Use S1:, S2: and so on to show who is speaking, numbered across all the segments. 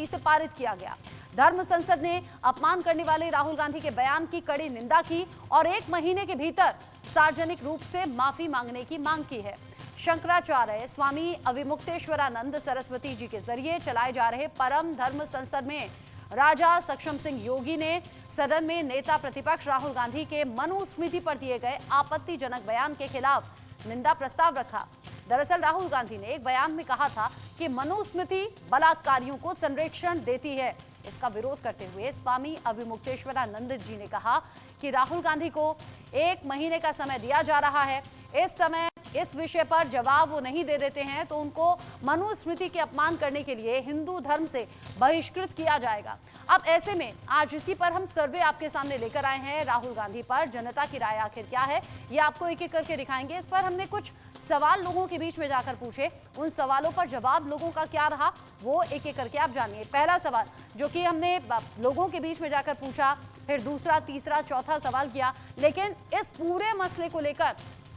S1: से पारित किया गया। धर्म संसद ने अपमान करने वाले राहुल गांधी के बयान की कड़ी निंदा की और 1 महीने के भीतर सार्वजनिक रूप से माफी मांगने की मांग की है। शंकराचार्य स्वामी अविमुक्तेश्वरानंद सरस्वती जी के जरिए चलाए जा रहे परम धर्म संसद में राजा सक्षम सिंह योगी ने सदन में नेता प्रतिपक्ष राहुल गांधी के मनुस्मृति पर दिए गए आपत्तिजनक बयान के खिलाफ निंदा प्रस्ताव रखा। दरअसल राहुल गांधी ने एक बयान में कहा था कि मनुस्मृति बलात्कारियों को संरक्षण देती है। इसका विरोध करते हुए स्वामी अविमुक्तेश्वरानंद जी ने कहा कि राहुल गांधी को 1 महीने का समय दिया जा रहा है। इस समय इस विषय पर जवाब वो नहीं दे देते हैं तो उनको मनुस्मृति के अपमान करने के लिए हिंदू धर्म से बहिष्कृत किया जाएगा। अब ऐसे में आज इसी पर हम सर्वे आपके सामने लेकर आए हैं। राहुल गांधी पर जनता की राय आखिर क्या है, ये आपको एक एक करके दिखाएंगे। इस पर हमने कुछ सवाल लोगों के बीच में जाकर पूछे, उन सवालों पर जवाब लोगों का क्या रहा वो एक एक करके आप जानिए। पहला सवाल जो कि हमने लोगों के बीच में जाकर पूछा, फिर दूसरा, तीसरा, चौथा सवाल किया, लेकिन इस पूरे मसले को लेकर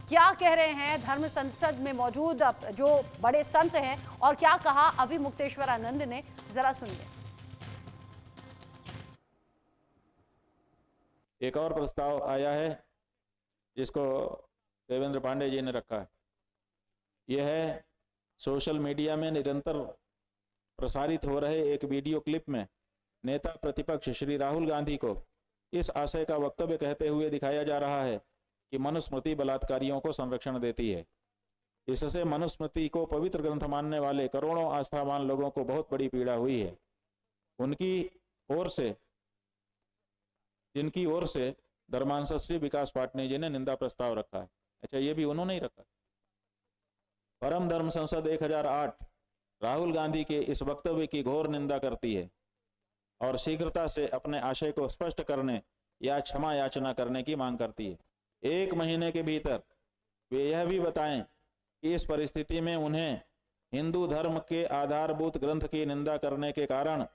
S1: क्या कह रहे हैं धर्म संसद में मौजूद जो बड़े संत हैं और क्या कहा अविमुक्तेश्वरानंद ने, जरा सुनिए।
S2: एक और प्रस्ताव आया है जिसको देवेंद्र पांडे जी ने रखा है। यह है सोशल मीडिया में निरंतर प्रसारित हो रहे एक वीडियो क्लिप में नेता प्रतिपक्ष श्री राहुल गांधी को इस आशय का वक्तव्य कहते हुए दिखाया जा रहा है कि मनुस्मृति बलात्कारियों को संरक्षण देती है। इससे मनुस्मृति को पवित्र ग्रंथ मानने वाले करोड़ों आस्थावान लोगों को बहुत बड़ी पीड़ा हुई है। जिनकी ओर से धर्मांश श्री विकास पाटनी जी ने निंदा प्रस्ताव रखा है। अच्छा, ये भी उन्होंने ही रखा। परम धर्म संसद 1008 राहुल गांधी के इस वक्तव्य की घोर निंदा करती है और शीघ्रता से अपने आशय को स्पष्ट करने या क्षमा याचना करने की मांग करती है। 1 महीने के भीतर वे यह भी बताएं कि इस परिस्थिति में उन्हें हिंदू धर्म के आधारभूत ग्रंथ की निंदा करने के कारण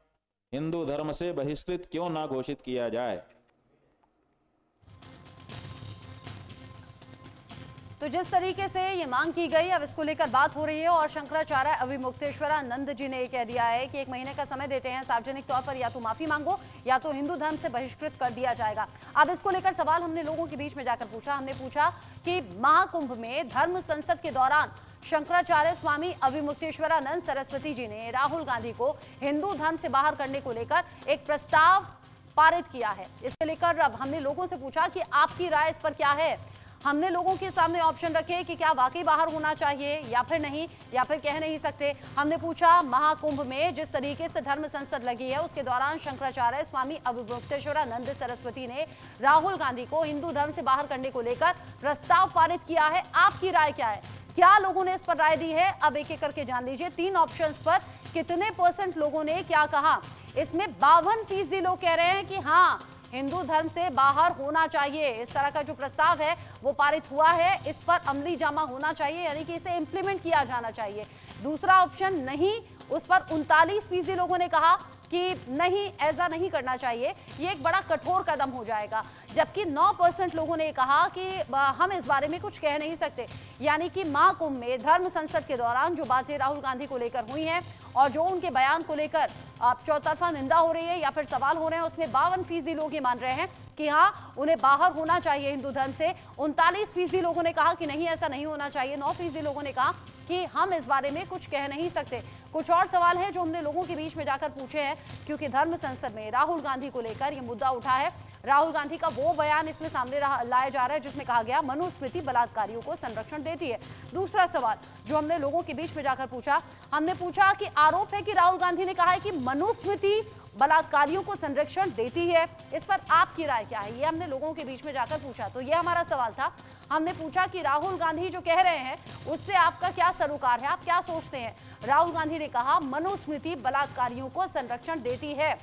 S2: हिंदू धर्म से बहिष्कृत क्यों ना घोषित किया जाए।
S1: तो जिस तरीके से ये मांग की गई, अब इसको लेकर बात हो रही है और शंकराचार्य अविमुक्तेश्वरानंद जी ने कह दिया है कि 1 महीने का समय देते हैं, सार्वजनिक तौर पर या तो माफी मांगो या तो हिंदू धर्म से बहिष्कृत कर दिया जाएगा। अब इसको लेकर सवाल हमने लोगों के बीच में जाकर पूछा। हमने पूछा कि महाकुंभ में धर्म संसद के दौरान शंकराचार्य स्वामी अविमुक्तेश्वरानंद सरस्वती जी ने राहुल गांधी को हिंदू धर्म से बाहर करने को लेकर एक प्रस्ताव पारित किया है। इसके लेकर अब हमने लोगों से पूछा कि आपकी राय इस पर क्या है। हमने लोगों के सामने ऑप्शन रखे कि क्या वाकई बाहर होना चाहिए या फिर नहीं, या फिर कह नहीं सकते। हमने पूछा महाकुंभ में जिस तरीके से धर्म संसद लगी है उसके दौरान शंकराचार्य स्वामी अविमुक्तेश्वरानंद सरस्वती ने राहुल गांधी को हिंदू धर्म से बाहर करने को लेकर प्रस्ताव पारित किया है। आपकी राय क्या है, क्या लोगों ने इस पर राय दी है, अब एक एक करके जान लीजिए। 3 ऑप्शंस पर कितने % लोगों ने क्या कहा। इसमें 52% लोग कह रहे हैं कि हाँ, हिंदू धर्म से बाहर होना चाहिए। इस तरह का जो प्रस्ताव है वो पारित हुआ है, इस पर अमली जामा होना चाहिए, यानी कि इसे इंप्लीमेंट किया जाना चाहिए। दूसरा ऑप्शन नहीं, उस पर 39% लोगों ने कहा कि नहीं, ऐसा नहीं करना चाहिए, ये एक बड़ा कठोर कदम हो जाएगा। जबकि 9% लोगों ने कहा कि हम इस बारे में कुछ कह नहीं सकते। यानी कि महाकुंभ में धर्म संसद के दौरान जो बातें राहुल गांधी को लेकर हुई हैं और जो उनके बयान को लेकर चौतरफा निंदा हो रही है या फिर सवाल हो रहे हैं, उसमें 52% लोग ये मान रहे हैं कि हाँ, उन्हें बाहर होना चाहिए हिंदू धर्म से। 39% लोगों ने कहा कि नहीं, ऐसा नहीं होना चाहिए। 9% लोगों ने कहा कि हम इस बारे में कुछ कह नहीं सकते। कुछ और सवाल है जो हमने लोगों के बीच में जाकर पूछे हैं, क्योंकि धर्म संसद में राहुल गांधी को लेकर यह मुद्दा उठा है। राहुल गांधी का वो बयान इसमें सामने लाया जा रहा है जिसमें कहा गया मनुस्मृति बलात्कारियों को संरक्षण देती है। दूसरा सवाल जो हमने लोगों के बीच में जाकर पूछा, हमने पूछा कि आरोप है कि राहुल गांधी ने कहा है कि मनुस्मृति बलात्कारियों को संरक्षण देती है, इस पर आपकी राय क्या है, ये हमने लोगों के बीच में जाकर पूछा। तो ये हमारा सवाल था। हमने पूछा कि राहुल गांधी जो कह रहे हैं उससे आपका क्या सरोकार है, आप क्या सोचते हैं। राहुल गांधी ने कहा मनुस्मृति बलात्कारियों को संरक्षण देती है।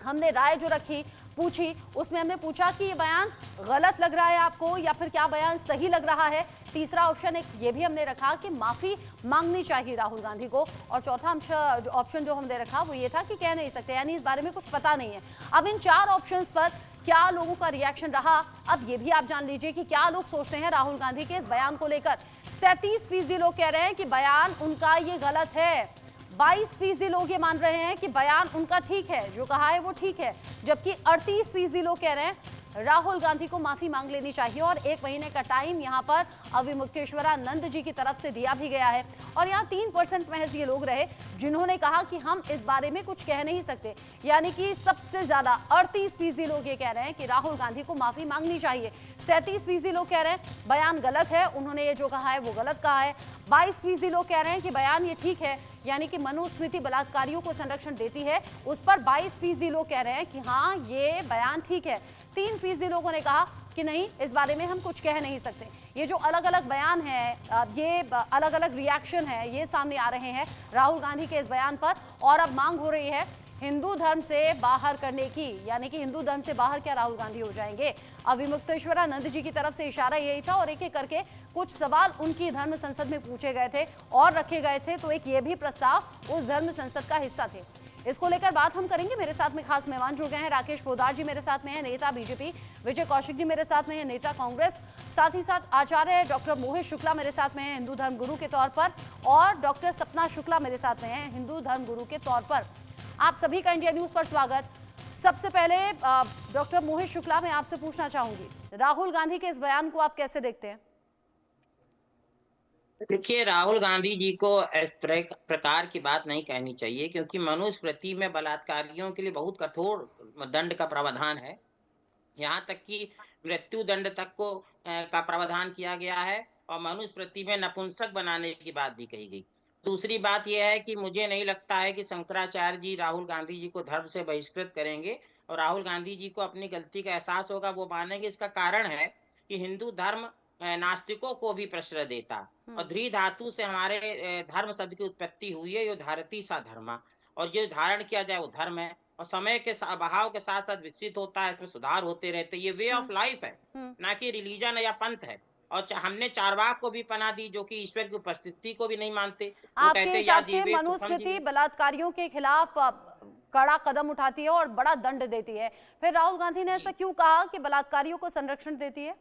S1: हमने राय जो रखी, पूछी, उसमें हमने पूछा कि ये बयान गलत लग रहा है आपको या फिर क्या बयान सही लग रहा है। तीसरा ऑप्शन एक ये भी हमने रखा कि माफी मांगनी चाहिए राहुल गांधी को। और चौथा ऑप्शन जो हमने रखा वो ये था कि कह नहीं सकते, यानी इस बारे में कुछ पता नहीं है। अब इन 4 ऑप्शंस पर क्या लोगों का रिएक्शन रहा, अब ये भी आप जान लीजिए कि क्या लोग सोचते हैं राहुल गांधी के इस बयान को लेकर। 37% लोग कह रहे हैं कि बयान उनका ये गलत है। 22% लोग ये मान रहे हैं कि बयान उनका ठीक है, जो कहा है वो ठीक है, जबकि 38% लोग कह रहे हैं राहुल गांधी को माफी मांग लेनी चाहिए और 1 महीने का टाइम यहां पर अविमुक्तेश्वरानंद जी की तरफ से दिया भी गया है। और यहां 3% महज ये लोग रहे जिन्होंने कहा कि हम इस बारे में कुछ कह नहीं सकते, यानी कि सबसे ज्यादा 38% लोग ये कह रहे हैं कि राहुल गांधी को माफी मांगनी चाहिए। 37% लोग कह रहे हैं बयान गलत है, उन्होंने ये जो कहा है वो गलत कहा है। 22% लोग कह रहे हैं कि बयान ये ठीक है, यानी कि मनुस्मृति बलात्कारियों को संरक्षण देती है, उस पर 22% लोग कह रहे हैं कि हाँ ये बयान ठीक है। 3% लोगों ने कहा कि नहीं, इस बारे में हम कुछ कह नहीं सकते। ये जो अलग अलग बयान है, ये अलग अलग रिएक्शन है, ये सामने आ रहे हैं राहुल गांधी के इस बयान पर। और अब मांग हो रही है हिंदू धर्म से बाहर करने की, यानी कि हिंदू धर्म से बाहर क्या राहुल गांधी हो जाएंगे? अविमुक्तेश्वरानंद जी की तरफ से इशारा यही था और एक एक करके कुछ सवाल उनकी धर्म संसद में पूछे गए थे और रखे गए थे, तो एक ये भी प्रस्ताव उस धर्म संसद का हिस्सा थे। इसको लेकर बात हम करेंगे। मेरे साथ में खास मेहमान जुड़ गए हैं। राकेश पोद्दार जी मेरे साथ में हैं, नेता बीजेपी। विजय कौशिक जी मेरे साथ में हैं, नेता कांग्रेस। साथ ही साथ आचार्य डॉक्टर मोहित शुक्ला मेरे साथ में हैं, हिंदू धर्म गुरु के तौर पर, और डॉक्टर सपना शुक्ला मेरे साथ में हैं, हिंदू धर्म गुरु के तौर पर। आप सभी का इंडिया न्यूज पर स्वागत। सबसे पहले डॉक्टर मोहित शुक्ला, मैं आपसे पूछना चाहूंगी, राहुल गांधी के इस बयान को आप कैसे देखते हैं?
S3: देखिए, राहुल गांधी जी को इस प्रकार की बात नहीं कहनी चाहिए, क्योंकि मनुस्मृति में बलात्कारियों के लिए बहुत कठोर दंड का प्रावधान है। यहाँ तक कि मृत्यु दंड तक को का प्रावधान किया गया है, और मनुस्मृति में नपुंसक बनाने की बात भी कही गई। दूसरी बात यह है कि मुझे नहीं लगता है कि शंकराचार्य जी राहुल गांधी जी को धर्म से बहिष्कृत करेंगे, और राहुल गांधी जी को अपनी गलती का एहसास होगा, वो मानेंगे। इसका कारण है कि हिंदू धर्म नास्तिकों को भी प्रश्रय देता, और ध्री धातु से हमारे धर्म शब्द की उत्पत्ति हुई है, यो धारती सा धर्मा, और जो धारण किया जाए वो धर्म है, और समय के बहाव के साथ साथ विकसित होता है, इसमें सुधार होते रहते। ये वे ऑफ लाइफ है, ना कि रिलीजन या पंथ है। और हमने चारवाक को भी पनाह दी, जो कि ईश्वर की उपस्थिति को भी नहीं मानते। वो
S1: आपके
S3: कहते या
S1: हिसाब से
S3: जीवे
S1: मनुस्मृति बलात्कारियों के खिलाफ कड़ा कदम उठाती है और बड़ा दंड देती है, फिर राहुल गांधी ने ऐसा क्यों कहा कि बलात्कारियों को संरक्षण देती है?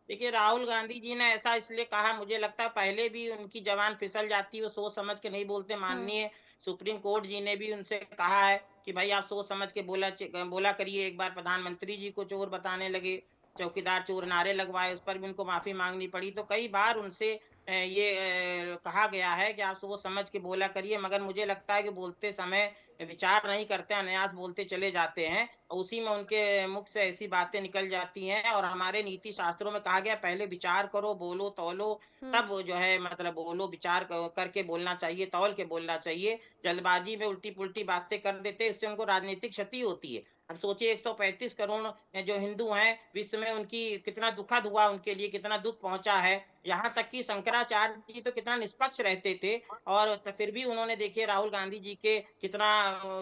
S3: देखिए, राहुल गांधी जी ने ऐसा इसलिए कहा, मुझे लगता है पहले भी उनकी जबान फिसल जाती है, वो सोच समझ के नहीं बोलते। माननीय सुप्रीम कोर्ट जी ने भी उनसे कहा है कि भाई आप सोच समझ के बोला करिए। एक बार प्रधानमंत्री जी को चोर बताने लगे, चौकीदार चोर नारे लगवाए, उस पर भी उनको माफी मांगनी पड़ी। तो कई बार उनसे कहा गया है कि आप सोच समझ के बोला करिए, मगर मुझे लगता है कि बोलते समय विचार नहीं करते, अनायास बोलते चले जाते हैं, और उसी में उनके मुख से ऐसी बातें निकल जाती हैं। और हमारे नीति शास्त्रों में कहा गया, पहले विचार करो, बोलो तौलो, तब वो जो है मतलब बोलो, विचार करके बोलना चाहिए, तौल के बोलना चाहिए। जल्दबाजी में उल्टी पुल्टी बातें कर देते, इससे उनको राजनीतिक क्षति होती है। अब सोचिए, 135 करोड़ जो हिंदू हैं विश्व में, उनकी कितना दुखद हुआ, उनके लिए कितना दुख पहुंचा है। यहाँ तक कि शंकराचार्य जी तो कितना निष्पक्ष रहते थे, और फिर भी उन्होंने, देखिए, राहुल गांधी जी के कितना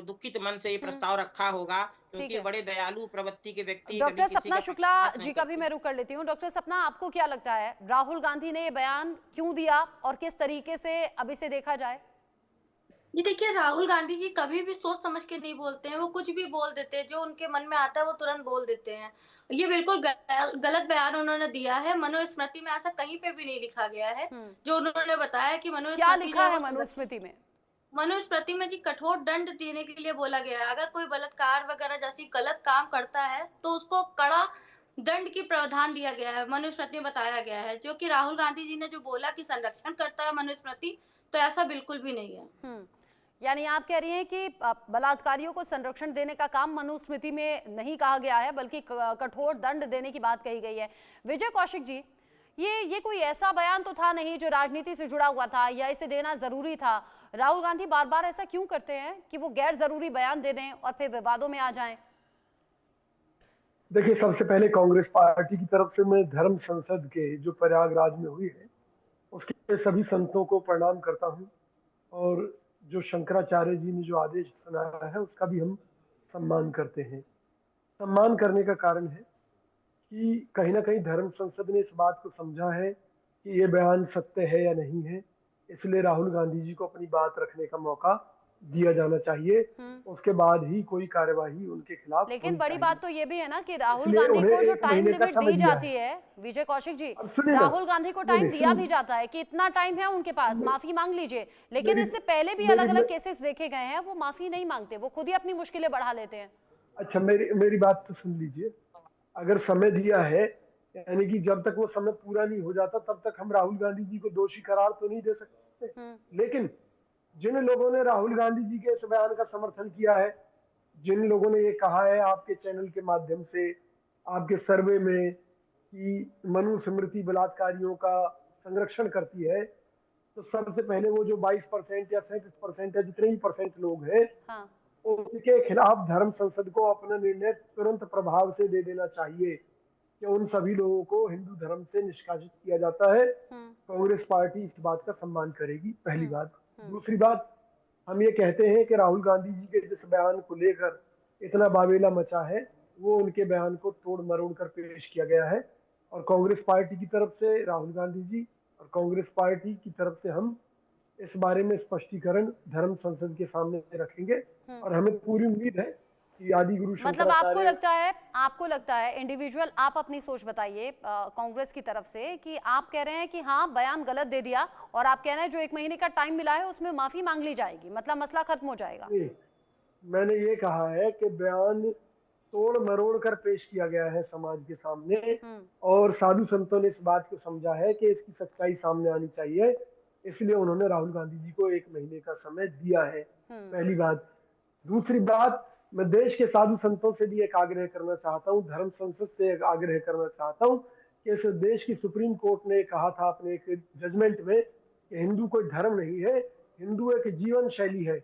S3: दुखित मन से ये प्रस्ताव रखा होगा, क्योंकि बड़े दयालु प्रवृत्ति के व्यक्ति, कभी
S1: डॉक्टर
S3: किसी
S1: सपना
S3: का
S1: शुक्ला
S3: पक्षपात
S1: जी
S3: नहीं
S1: का भी
S3: करते।
S1: मैं रुक कर लेती हूँ। डॉक्टर सपना, आपको क्या लगता है राहुल गांधी ने ये बयान क्यों दिया और किस तरीके से अब इसे देखा जाए?
S4: जी देखिए, राहुल गांधी जी कभी भी सोच समझ के नहीं बोलते हैं, वो कुछ भी बोल देते हैं, जो उनके मन में आता है वो तुरंत बोल देते हैं। ये बिल्कुल गलत बयान उन्होंने दिया है। मनुस्मृति में ऐसा कहीं पे भी नहीं लिखा गया है। जो उन्होंने बताया कि
S1: क्या
S4: मनुस्मृति
S1: लिखा
S4: जो
S1: है
S4: है वो
S1: मनुस्मृति में?
S4: मनुस्मृति में जी कठोर दंड देने के लिए बोला गया है। अगर कोई बलात्कार वगैरह जैसी गलत काम करता है तो उसको कड़ा दंड की प्रावधान दिया गया है, मनुस्मृति में बताया गया है। जो कि राहुल गांधी जी ने जो बोला कि संरक्षण करता है मनुस्मृति, तो ऐसा बिल्कुल भी नहीं है।
S1: यानी आप कह रही हैं कि बलात्कारियों को संरक्षण देने का काम मनुस्मृति में नहीं कहा गया है, बल्कि कठोर दंड देने की बात कही गई है। विजय कौशिक जी, ये कोई ऐसा बयान तो था नहीं जो राजनीति से जुड़ा हुआ था, या इसे देना जरूरी था? राहुल गांधी बार बार ऐसा क्यों करते हैं कि वो गैर जरूरी बयान दे दें और फिर विवादों में आ जाएं?
S5: देखिए, सबसे पहले कांग्रेस पार्टी की तरफ से मैं धर्म संसद के जो प्रयागराज में हुई है उसके सभी संतों को प्रणाम करता हूं, और जो शंकराचार्य जी ने जो आदेश सुनाया है उसका भी हम सम्मान करते हैं। सम्मान करने का कारण है कि कहीं ना कहीं धर्म संसद ने इस बात को समझा है कि ये बयान सत्य है या नहीं है, इसलिए राहुल गांधी जी को अपनी बात रखने का मौका दिया जाना चाहिए, उसके बाद ही कोई कार्यवाही उनके खिलाफ
S1: लेकिन
S5: होनी
S1: बड़ी
S5: चाहिए।
S1: बात तो ये भी है ना कि राहुल
S5: इसलिए
S1: गांधी
S5: उन्हें
S1: को जो
S5: 1
S1: टाइम
S5: महीने का
S1: लिमिट
S5: समय
S1: दी
S5: दिया
S1: जाती
S5: है।
S1: है, विजय कौशिक जी,
S5: अब सुनिए ना,
S1: राहुल गांधी को टाइम दिया भी जाता है कि इतना टाइम है उनके पास, माफी मांग लीजिए, लेकिन
S5: मेरी
S1: इससे पहले भी अलग अलग केसेस देखे गए हैं, वो माफी नहीं मांगते, वो खुद ही अपनी मुश्किलें बढ़ा लेते हैं।
S5: अच्छा, मेरी बात तो सुन लीजिए। अगर समय दिया है, यानी कि जब तक वो समय पूरा नहीं हो जाता तब तक हम राहुल गांधी जी को दोषी करार तो नहीं दे सकते। लेकिन जिन लोगों ने राहुल गांधी जी के इस बयान का समर्थन किया है, जिन लोगों ने ये कहा है आपके चैनल के माध्यम से, आपके सर्वे में, कि मनुस्मृति बलात्कारियों का संरक्षण करती है, तो सबसे पहले वो जो 22% या 37% है, जितने भी परसेंट लोग हैं,
S1: हाँ।
S5: उनके खिलाफ धर्म संसद को अपना निर्णय तुरंत प्रभाव से दे देना चाहिए कि उन सभी लोगों को हिंदू धर्म से निष्कासित किया जाता है। कांग्रेस पार्टी इस बात का सम्मान करेगी, पहली बात। दूसरी बात, हम ये कहते हैं कि राहुल गांधी जी के जिस बयान को लेकर इतना बावेला मचा है, वो उनके बयान को तोड़ मरोड़ कर पेश किया गया है, और कांग्रेस पार्टी की तरफ से राहुल गांधी जी और कांग्रेस पार्टी की तरफ से हम इस बारे में स्पष्टीकरण धर्म संसद के सामने रखेंगे, और हमें पूरी उम्मीद है कि आदि गुरु
S1: मतलब
S5: शंकराचार्य,
S1: आपको लगता है इंडिविजुअल, आप अपनी सोच बताइए कांग्रेस की तरफ से, कि आप कह रहे हैं कि हाँ बयान गलत दे दिया, और आप कह रहे हैं जो 1 महीने का टाइम मिला है उसमें माफी मांग ली जाएगी, मतलब मसला खत्म हो जाएगा।
S5: मैंने ये कहा है कि बयान तोड़ मरोड़ कर पेश किया गया है समाज के सामने, और साधु संतों ने इस बात को समझा है कि इसकी सच्चाई सामने आनी चाहिए, इसलिए उन्होंने राहुल गांधी जी को 1 महीने का समय दिया है, पहली बात। दूसरी बात, मैं देश के साधु संतों से भी एक आग्रह करना चाहता हूँ, धर्म संसद से एक आग्रह करना चाहता हूँ कि इस देश की सुप्रीम कोर्ट ने कहा था अपने एक जजमेंट में कि हिंदू कोई धर्म नहीं है, हिंदू एक जीवन शैली है।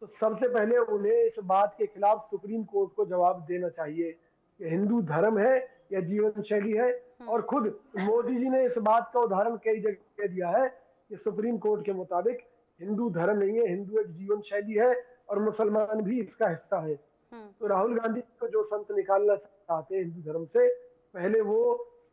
S5: तो सबसे पहले उन्हें इस बात के खिलाफ सुप्रीम कोर्ट को जवाब देना चाहिए कि हिंदू धर्म है या जीवन शैली है। और खुद मोदी जी ने इस बात का उदाहरण कई जगह दिया है कि सुप्रीम कोर्ट के मुताबिक हिंदू धर्म नहीं है, हिंदू एक जीवन शैली है, और मुसलमान भी इसका हिस्सा है। तो राहुल गांधी को जो संत निकालना चाहते हैं हिंदू धर्म से, पहले वो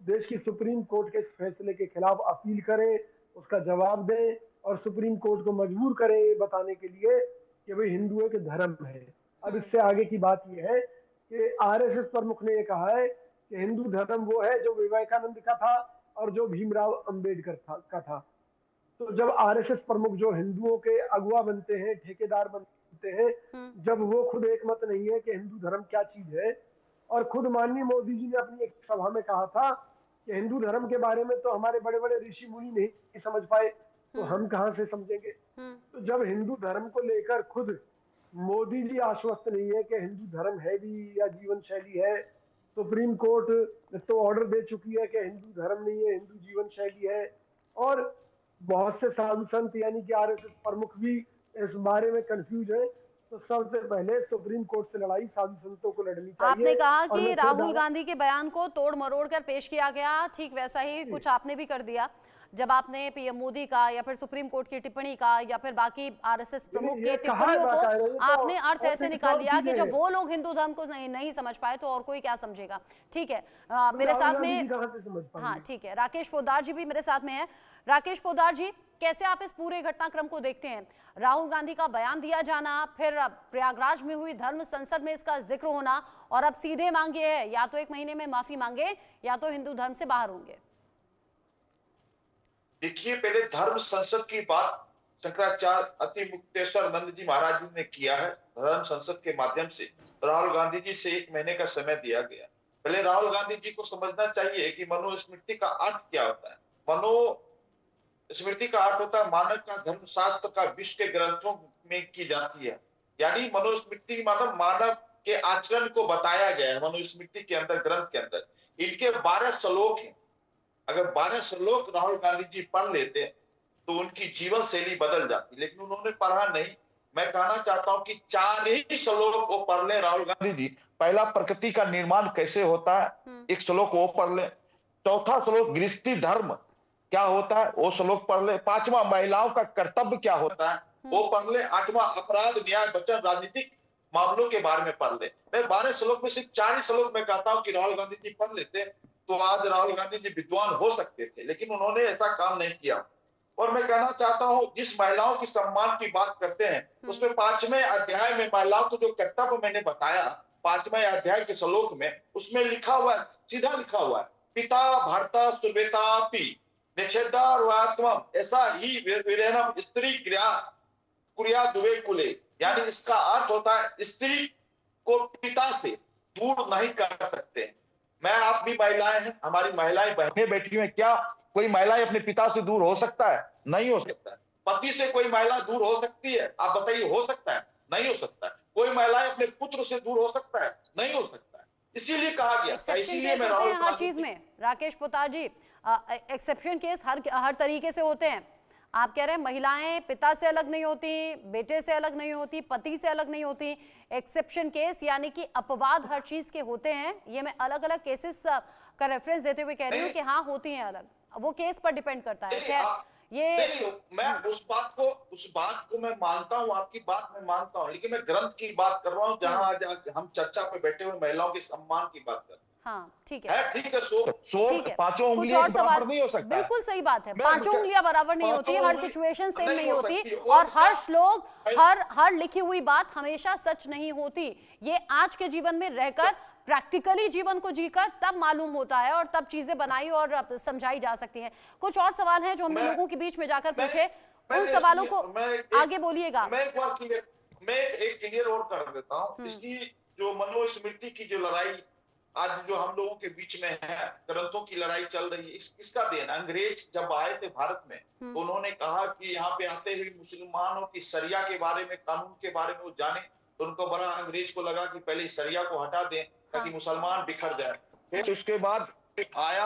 S5: देश की सुप्रीम कोर्ट के इस फैसले के खिलाफ अपील करें, उसका जवाब दें, और सुप्रीम कोर्ट को मजबूर करें ये बताने के लिए कि भाई हिंदू एक धर्म है। अब इससे आगे की बात यह है कि आरएसएस प्रमुख ने यह कहा है कि हिंदू धर्म वो है जो विवेकानंद का था और जो भीमराव अंबेडकर का था। तो जब आरएसएस प्रमुख जो हिंदुओं के अगुवा बनते हैं, ठेकेदार बनते हैं, जब वो खुद एक मत नहीं है कि हिंदू धर्म क्या चीज है, और खुद माननीय मोदी जी ने अपनी एक सभा में कहा था कि हिंदू धर्म के बारे में तो हमारे बड़े बड़े ऋषि मुनि नहीं समझ पाए, तो हम कहां से समझेंगे। तो जब हिंदू धर्म को लेकर खुद मोदी जी आश्वस्त नहीं है कि हिंदू धर्म है भी या जीवन शैली है, सुप्रीम कोर्ट तो ऑर्डर दे चुकी है कि हिंदू धर्म नहीं है, हिंदू जीवन शैली है, और बहुत से साधु संत यानी कि आरएसएस प्रमुख भी इस बारे में कंफ्यूज है, तो सबसे पहले सुप्रीम कोर्ट से लड़ाई साधु संतों को लड़नी चाहिए।
S1: आपने कहा कि राहुल गांधी के बयान को तोड़ मरोड़ कर पेश किया गया, ठीक वैसा ही कुछ आपने भी कर दिया जब आपने पीएम मोदी का या फिर सुप्रीम कोर्ट की टिप्पणी का या फिर बाकी आरएसएस प्रमुख की टिप्पणियों को आपने अर्थ ऐसे निकाल लिया कि जब वो लोग हिंदू धर्म को नहीं समझ पाए तो और कोई क्या समझेगा। ठीक है, मेरे साथ में, हाँ ठीक है, राकेश पोद्दार जी भी मेरे साथ में है। राकेश पोद्दार जी, कैसे आप इस पूरे घटनाक्रम को देखते हैं? राहुल गांधी का बयान दिया जाना, फिर प्रयागराज में हुई धर्म संसद में इसका जिक्र होना, और अब सीधे मांगे है या तो 1 महीने में माफी मांगे या तो हिंदू धर्म से बाहर होंगे।
S6: देखिए, पहले धर्म संसद की बात शंकराचार्य अति मुक्तेश्वर आनंद जी महाराज जी ने किया है। धर्म संसद के माध्यम से राहुल गांधी जी से 1 महीने का समय दिया गया। पहले राहुल गांधी जी को समझना चाहिए कि मनुस्मृति का अर्थ क्या होता है। मनुस्मृति का अर्थ होता है मानव का धर्म शास्त्र का विश्व के ग्रंथों में की जाती है, यानी मनुस्मृति मतलब मानव के आचरण को बताया गया है मनुस्मृति के अंदर, ग्रंथ के अंदर। इनके 12 श्लोक हैं। अगर 12 श्लोक राहुल गांधी जी पढ़ लेते तो उनकी जीवन शैली बदल जाती, लेकिन उन्होंने पढ़ा नहीं। मैं कहना चाहता हूं कि 4 ही श्लोक वो पढ़ ले राहुल गांधी जी। पहला, प्रकृति का निर्माण कैसे होता है, एक श्लोक वो पढ़ ले। चौथा श्लोक, गृहस्थी धर्म क्या होता है, वो श्लोक पढ़ ले। 5वां, महिलाओं का कर्तव्य क्या होता है, वो पढ़ ले। 8वां, अपराध न्याय वचन राजनीतिक मामलों के बारे में पढ़ ले। मैं 12 श्लोक में सिर्फ 4 ही श्लोक में कहता हूं कि राहुल गांधी जी पढ़ लेते तो आज राहुल गांधी जी विद्वान हो सकते थे, लेकिन उन्होंने ऐसा काम नहीं किया। और मैं कहना चाहता हूं, जिस महिलाओं की सम्मान की बात करते हैं उसमें 5वें अध्याय में महिलाओं को जो कर्तव्य मैंने बताया, 5वें अध्याय के श्लोक में, उसमें लिखा हुआ है, सीधा लिखा हुआ है, पिता भर्ता सुवेतापि निषेधात्मम ऐसा ही विरहणम स्त्री कुरिया दुवे कुले। यानी इसका अर्थ होता है स्त्री को पिता से दूर नहीं कर सकते। मैं, आप भी महिलाएं हैं, हमारी महिलाएं बहनें बैठी हुई हैं, क्या कोई महिलाएं अपने पिता से दूर हो सकता है? नहीं हो सकता है। पति से कोई महिला दूर हो सकती है? आप बताइए, हो सकता है? नहीं हो सकता है। कोई महिलाएं अपने पुत्र से दूर हो सकता है? नहीं हो सकता है। इसीलिए कहा गया, इसीलिए मैं राहुल
S1: हर चीज में राकेश पोद्दार जी, एक्सेप्शन केस हर तरीके से होते हैं। आप कह रहे हैं महिलाएं पिता से अलग नहीं होती, बेटे से अलग नहीं होती, पति से अलग नहीं होती। एक्सेप्शन केस यानी कि अपवाद हर चीज के होते हैं। ये मैं अलग अलग केसेस का रेफरेंस देते हुए कह रही हूँ कि हाँ होती हैं अलग, वो केस पर डिपेंड करता है। खैर ये
S6: मैं उस बात को मैं मानता हूँ, आपकी बात मैं मानता हूँ, लेकिन मैं ग्रंथ की बात कर रहा हूँ, जहाँ आज हम चर्चा पे बैठे हुए महिलाओं के सम्मान की बात कर रहे हैं।
S1: हाँ ठीक है,
S6: ठीक है, पांचों
S1: कुछ
S6: उंगलियां
S1: और
S6: बराबर
S1: सवाल,
S6: नहीं हो सकता।
S1: बिल्कुल सही बात है, पांचों उंगलियां बराबर नहीं होती, हर सिचुएशन सेम नहीं होती, और हर श्लोक, हर लिखी हुई बात हमेशा सच नहीं होती। ये आज के जीवन में रहकर, प्रैक्टिकली जीवन को जीकर तब मालूम होता है, और तब चीजें बनाई और समझाई जा सकती हैं। कुछ और सवाल हैं जो हमने लोगों के बीच में जाकर पूछे, उन सवालों को आगे बोलिएगा।
S6: मैं एक क्लियर और कर देता हूँ। इसकी जो मनुस्मृति की जो लड़ाई आज जो हम लोगों के बीच में है, ग्रंथों की लड़ाई चल रही है, इसका देन, अंग्रेज जब आए थे भारत में तो उन्होंने कहा कि यहाँ पे आते ही मुसलमानों की शरिया के बारे में, कानून के बारे में वो जाने, तो उनको बड़ा अंग्रेज को लगा कि पहले शरिया को हटा दें ताकि मुसलमान बिखर जाए। फिर उसके बाद आया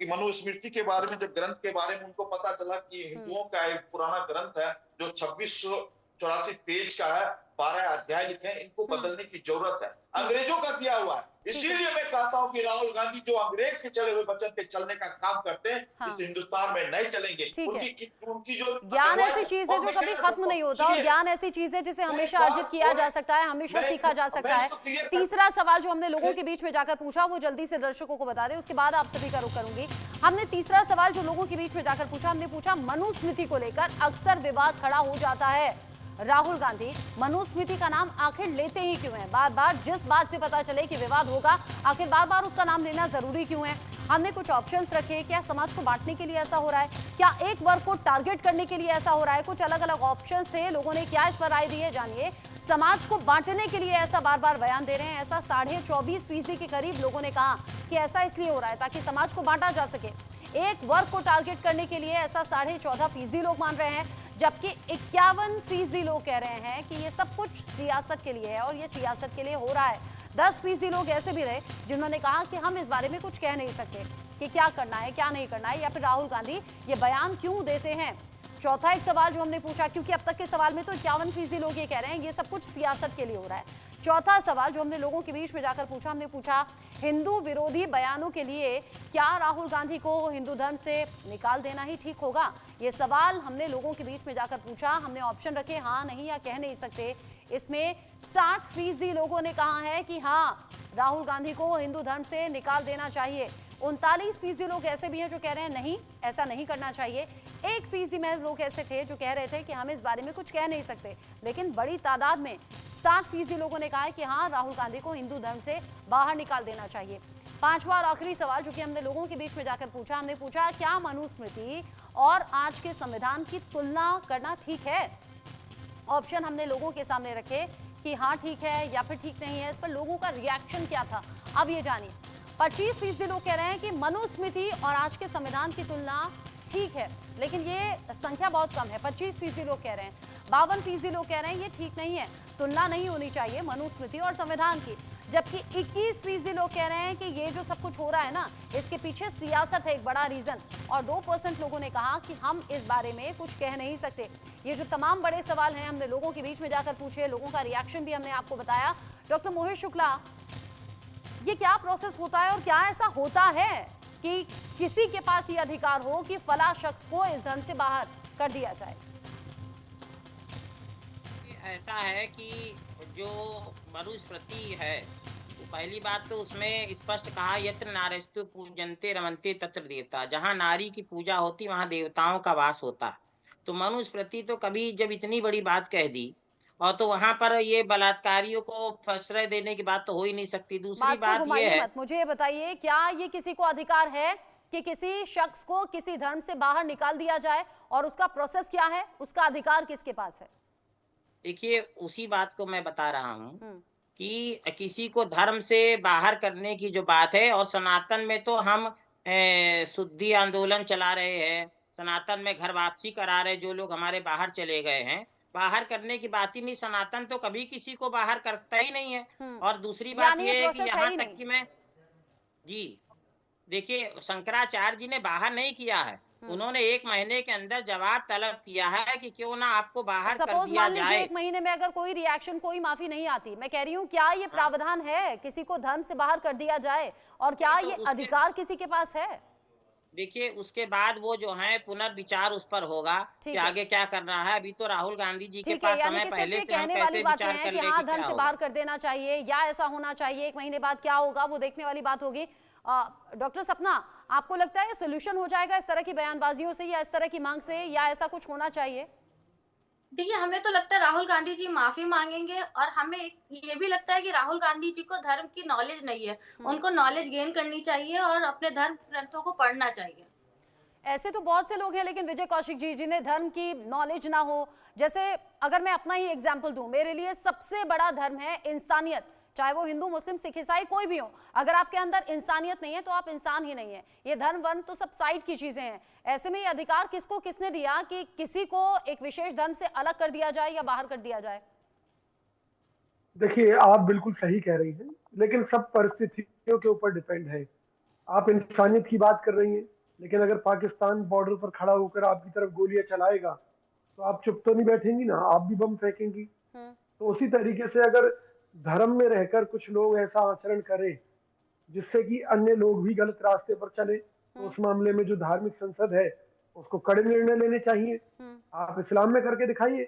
S6: कि मनुस्मृति के बारे में, जब ग्रंथ के बारे में उनको पता चला कि हिंदुओं का एक पुराना ग्रंथ है जो 2684 पेज का है, 12 अध्याय लिखे हैं, इनको बदलने की जरूरत है, अंग्रेजों का दिया हुआ है। इसीलिए मैं कहता हूं कि राहुल गांधी जो अंग्रेज के चले हुए वचन पे चलने का काम करते हैं, इस हिंदुस्तान में नहीं चलेंगे। उनकी जो
S1: ज्ञान ऐसी चीज है जो कभी खत्म नहीं होता, और ज्ञान ऐसी चीज है जिसे हमेशा अर्जित किया जा सकता है, हमेशा सीखा जा सकता है। तीसरा सवाल जो हमने लोगों के बीच में जाकर पूछा, वो जल्दी से दर्शकों को बता दें, उसके बाद आप सभी का रुख करूंगी। हमने तीसरा सवाल जो लोगों के बीच में जाकर पूछा, हमने पूछा मनुस्मृति को लेकर अक्सर विवाद खड़ा हो जाता है। राहुल गांधी मनुस्मृति का नाम आखिर लेते ही क्यों हैं? बार बार जिस बात से पता चले कि विवाद होगा, आखिर बार बार उसका नाम लेना जरूरी क्यों है? हमने कुछ ऑप्शंस रखे, क्या समाज को बांटने के लिए ऐसा हो रहा है, क्या एक वर्ग को टारगेट करने के लिए ऐसा हो रहा है? कुछ अलग अलग ऑप्शंस थे, लोगों ने क्या इस पर राय दी है, जानिए। समाज को बांटने के लिए ऐसा बार बार बयान दे रहे हैं, ऐसा 24.5% के करीब लोगों ने कहा कि ऐसा इसलिए हो रहा है ताकि समाज को बांटा जा सके। एक वर्ग को टारगेट करने के लिए ऐसा 14.5% लोग मान रहे हैं, जबकि 51% लोग कह रहे हैं कि ये सब कुछ सियासत के लिए है और ये सियासत के लिए हो रहा है। 10% लोग ऐसे भी रहे जिन्होंने कहा कि हम इस बारे में कुछ कह नहीं सकते कि क्या करना है, क्या नहीं करना है, या फिर राहुल गांधी ये बयान क्यों देते हैं। चौथा एक सवाल जो हमने पूछा, क्योंकि अब तक के सवाल में तो 51% लोग ये कह रहे हैं ये सब कुछ सियासत के लिए हो रहा है। चौथा सवाल जो हमने लोगों के बीच में जाकर पूछा, हमने पूछा हिंदू विरोधी बयानों के लिए क्या राहुल गांधी को हिंदू धर्म से निकाल देना ही ठीक होगा? ये सवाल हमने लोगों के बीच में जाकर पूछा। हमने ऑप्शन रखे हाँ, नहीं या कह नहीं सकते। इसमें 60% लोगों ने कहा है कि हाँ, राहुल गांधी को हिंदू धर्म से निकाल देना चाहिए। 39% लोग ऐसे भी हैं जो कह रहे हैं नहीं, ऐसा नहीं करना चाहिए। 1% महज लोग ऐसे थे जो कह रहे थे कि हम इस बारे में कुछ कह नहीं सकते। लेकिन बड़ी तादाद में 60% लोगों ने कहा है कि हाँ, राहुल गांधी को हिंदू धर्म से बाहर निकाल देना चाहिए। पांचवा और आखिरी सवाल जो कि हमने लोगों के बीच में जाकर पूछा, हमने पूछा क्या मनुस्मृति और आज के संविधान की तुलना करना ठीक है? ऑप्शन हमने लोगों के सामने रखे कि हाँ ठीक है या फिर ठीक नहीं है। इस पर लोगों का रिएक्शन क्या था, अब ये जानिए। 25% लोग कह रहे हैं कि मनुस्मृति और आज के संविधान की तुलना ठीक है, लेकिन ये संख्या बहुत कम है। 25% लोग कह रहे हैं। 52% लोग कह रहे हैं ये ठीक नहीं है, तुलना नहीं होनी चाहिए मनुस्मृति और संविधान की। जबकि 21% लोग कह रहे हैं कि ये जो सब कुछ हो रहा है ना, इसके पीछे सियासत है एक बड़ा रीजन। और 2% लोगों ने कहा कि हम इस बारे में कुछ कह नहीं सकते। ये जो तमाम बड़े सवाल हैं हमने लोगों के बीच में जाकर पूछे, लोगों का रिएक्शन भी हमने आपको बताया। डॉक्टर मोहित शुक्ला, ये क्या प्रोसेस होता है और क्या ऐसा होता है कि किसी के पास ये अधिकार हो कि फला शख्स को इस धर्म से बाहर कर दिया जाए?
S3: ऐसा है कि जो मनुस्मृति है, तो पहली बात तो उसमें स्पष्ट कहा यत्र नारेस्तु पूजन्ते रमन्ते तत्र देवता। जहाँ नारी की पूजा होती वहाँ देवताओं का वास होता है। तो मनुस्मृति तो कभी जब इतनी बड़ी बात कह दी और तो वहां पर ये बलात्कारियों को प्रश्रय देने की बात तो हो ही नहीं सकती। दूसरी
S1: बात को
S3: बात ये
S1: घुमाइए
S3: है,
S1: मत, मुझे ये बताइए, क्या ये किसी को अधिकार है कि किसी शख्स को किसी धर्म से बाहर निकाल दिया जाए, और उसका प्रोसेस क्या है, उसका अधिकार किसके पास है?
S3: देखिए उसी बात को मैं बता रहा हूँ
S1: हम्म।
S3: कि किसी को धर्म से बाहर करने की जो बात है, और सनातन में तो हम शुद्धि आंदोलन चला रहे हैं, सनातन में घर वापसी करा रहे, जो लोग हमारे बाहर चले गए हैं, बाहर करने की बात ही नहीं, सनातन तो कभी किसी को बाहर करता ही नहीं है। और दूसरी बात
S1: यानी ये
S3: यह है कि
S1: प्रोसेस है
S3: यहाँ
S1: ही
S3: तक
S1: नहीं।
S3: कि मैं, जी देखिए शंकराचार्य जी ने बाहर नहीं किया है, उन्होंने 1 महीने के अंदर जवाब तलब किया है कि क्यों ना आपको बाहर कर
S1: सपोज
S3: दिया
S1: मान लीजिए
S3: जाए।
S1: 1 महीने में अगर कोई रिएक्शन, कोई माफी नहीं आती, मैं कह रही हूँ क्या ये प्रावधान है किसी को धर्म से बाहर कर दिया जाए, और क्या
S3: तो
S1: ये
S3: उसके
S1: अधिकार किसी के पास है?
S3: देखिए उसके बाद वो जो है पुनर्विचार उस पर होगा कि
S1: ठीक है,
S3: आगे क्या करना है। अभी तो राहुल गांधी जी के
S1: ठीक है,
S3: पास
S1: यानी
S3: समय
S1: कि सिर्फ
S3: पहले
S1: ये
S3: से हम
S1: कहने वाली
S3: कैसे
S1: बातें
S3: विचार
S1: हैं
S3: कर
S1: कि
S3: ले
S1: हाँ
S3: कि
S1: धर्म
S3: क्या
S1: से
S3: होगा।
S1: बाहर कर देना चाहिए या ऐसा होना चाहिए, 1 महीने बाद क्या होगा वो देखने वाली बात होगी। डॉक्टर सपना, आपको लगता है सोल्यूशन हो जाएगा इस तरह की बयानबाजियों से, या इस तरह की मांग से, या ऐसा कुछ होना चाहिए?
S4: देखिए, हमें तो लगता है राहुल गांधी जी माफी मांगेंगे, और हमें ये भी लगता है कि राहुल गांधी जी को धर्म की नॉलेज नहीं है। उनको नॉलेज गेन करनी चाहिए और अपने धर्म ग्रंथों को पढ़ना चाहिए।
S1: ऐसे तो बहुत से लोग हैं, लेकिन विजय कौशिक जी जिन्हें धर्म की नॉलेज ना हो, जैसे अगर मैं अपना ही एग्जाम्पल दूं, मेरे लिए सबसे बड़ा धर्म है इंसानियत, चाहे वो हिंदू मुस्लिम सिख ईसाई कोई भी हो। अगर आपके अंदर इंसानियत नहीं है तो आप इंसान ही नहीं है। ये धर्म वर्म तो सब साइड की चीजें हैं। ऐसे में ये अधिकार किसको किसने दिया कि किसी को एक विशेष धर्म से अलग कर दिया जाए या बाहर कर दिया जाए?
S5: देखिए, आप बिल्कुल सही कह रही हैं, लेकिन सब परिस्थितियों के ऊपर डिपेंड है। आप इंसानियत की बात कर रही हैं, लेकिन अगर पाकिस्तान बॉर्डर पर खड़ा होकर आपकी तरफ गोलियां चलाएगा तो आप चुप तो नहीं बैठेंगी ना, आप भी बम फेंकेंगी। तो उसी तरीके से अगर धर्म में रहकर कुछ लोग ऐसा आचरण करें जिससे कि अन्य लोग भी गलत रास्ते पर चले, तो उस मामले में जो धार्मिक संसद है उसको कड़े निर्णय लेने चाहिए। आप इस्लाम में करके दिखाइए।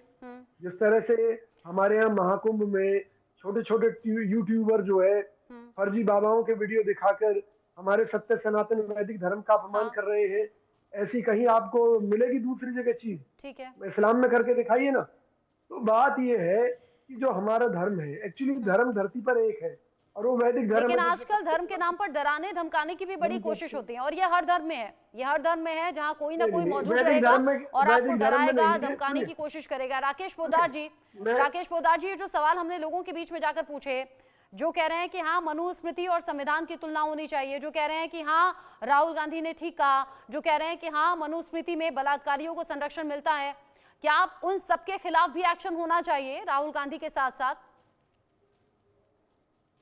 S5: जिस तरह से हमारे यहाँ महाकुंभ में छोटे छोटे यूट्यूबर जो है फर्जी बाबाओं के वीडियो दिखाकर हमारे सत्य सनातन वैदिक धर्म का अपमान कर रहे हैं, ऐसी कहीं आपको मिलेगी दूसरी जगह चीज?
S1: ठीक है,
S5: इस्लाम में करके दिखाइए ना। तो बात यह है कि जो हमारा धर्म है, एक्चुअली धर्म धरती पर एक है और वो वैदिक धर्म
S1: लेकिन
S5: है।
S1: आजकल धर्म के नाम पर डराने धमकाने की भी बड़ी कोशिश होती है, और ये हर धर्म में है। ये हर धर्म में है जहाँ कोई ना कोई मौजूद रहेगा और आपको डराएगा, धमकाने की कोशिश करेगा। राकेश पोद्दार जी, ये जो सवाल हमने लोगों के बीच में जाकर पूछे, जो कह रहे हैं कि हाँ मनुस्मृति और संविधान की तुलना होनी चाहिए, जो कह रहे हैं कि हाँ राहुल गांधी ने ठीक कहा, जो कह रहे हैं कि हाँ मनुस्मृति में बलात्कारियों को संरक्षण मिलता है, क्या आप उन सबके खिलाफ भी एक्शन होना चाहिए राहुल गांधी के साथ साथ?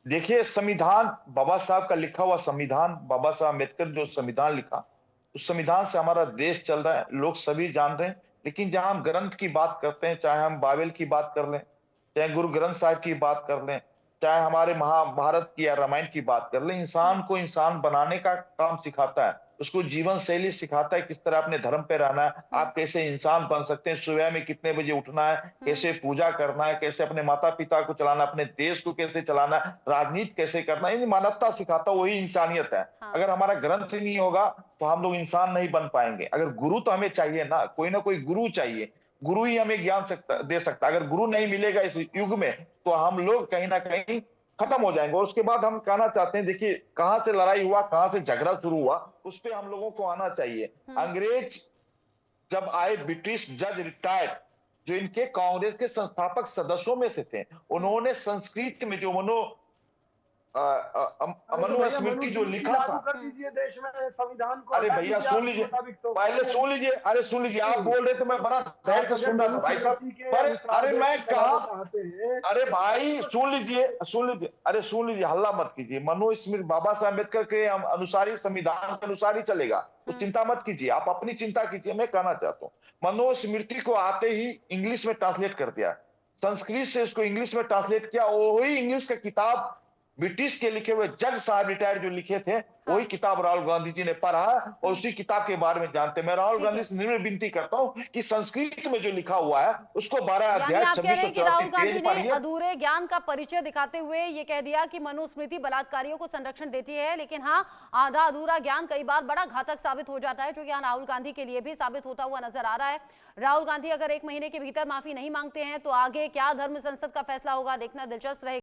S6: देखिए, संविधान बाबा साहब का लिखा हुआ संविधान, बाबा साहब अम्बेडकर जो संविधान लिखा, उस संविधान से हमारा देश चल रहा है, लोग सभी जान रहे हैं। लेकिन जहां हम ग्रंथ की बात करते हैं, चाहे हम बाइबल की बात कर लें, चाहे गुरु ग्रंथ साहिब की बात कर लें, चाहे हमारे महाभारत की या रामायण की बात कर लें, इंसान को इंसान बनाने का काम सिखाता है, उसको जीवन शैली सिखाता है, किस तरह अपने धर्म पे रहना है, आप कैसे इंसान बन सकते हैं, सुबह में कितने बजे उठना है, कैसे पूजा करना है, कैसे अपने माता पिता को चलाना, अपने देश को कैसे चलाना है, राजनीति कैसे करना है, मानवता सिखाता, वही इंसानियत है। अगर हमारा ग्रंथ ही नहीं होगा तो हम लोग इंसान नहीं बन पाएंगे। अगर गुरु तो हमें चाहिए ना कोई गुरु चाहिए, गुरु ही हमें ज्ञान दे सकता। अगर गुरु नहीं मिलेगा इस युग में तो हम लोग कहीं ना कहीं खत्म हो जाएंगे। और उसके बाद हम कहना चाहते हैं, देखिए कहां से लड़ाई हुआ, कहां से झगड़ा शुरू हुआ, उस पर हम लोगों को आना चाहिए। अंग्रेज जब आए, ब्रिटिश जज रिटायर्ड, जो इनके कांग्रेस के संस्थापक सदस्यों में से थे, उन्होंने संस्कृत में जो मनुस्मृति जो लिखा था,
S5: कर दीजिए देश में संविधान को।
S6: अरे भैया सुन लीजिए, पहले सुन लीजिए, अरे सुन लीजिए, आप बोल रहे थे मैं बड़ा ध्यान से सुन रहा था भाई साहब। अरे मैं कहा, अरे भाई सुन लीजिए, अरे सुन लीजिए, हल्ला मत कीजिए। मनुस्मृति बाबा साहब अम्बेडकर के अनुसार ही, संविधान के अनुसार ही चलेगा, तो चिंता मत कीजिए, आप अपनी चिंता कीजिए। मैं कहना चाहता हूँ, मनुस्मृति को आते ही इंग्लिश में ट्रांसलेट कर दिया, संस्कृत से उसको इंग्लिश में ट्रांसलेट किया, वही इंग्लिश का किताब ब्रिटिश के लिखे हुए जज साहब रिटायर्ड जो लिखे थे वही किताब राहुल गांधी जी ने पढ़ा और उसी किताब के बारे में जानते हैं। मैं राहुल
S1: ठीक
S6: गांधी
S1: है।
S6: से निम्र विनती करता हूं कि संस्कृत में जो लिखा हुआ है उसको 12
S1: यानी
S6: अध्याय
S1: आप कह रहे हैं कि राहुल
S6: 2634
S1: गांधी
S6: पेज
S1: ने
S6: पढ़िए।
S1: अधूरे ज्ञान का परिचय दिखाते हुए ये कह दिया कि मनुस्मृति बलात्कारियों को संरक्षण देती है, लेकिन हाँ, आधा अधूरा ज्ञान कई बार बड़ा घातक साबित हो जाता है, जो कि राहुल गांधी के लिए भी साबित होता हुआ नजर आ रहा है। राहुल गांधी अगर 1 महीने के भीतर माफी नहीं मांगते हैं तो आगे क्या धर्म संसद का फैसला होगा, देखना दिलचस्प रहेगा।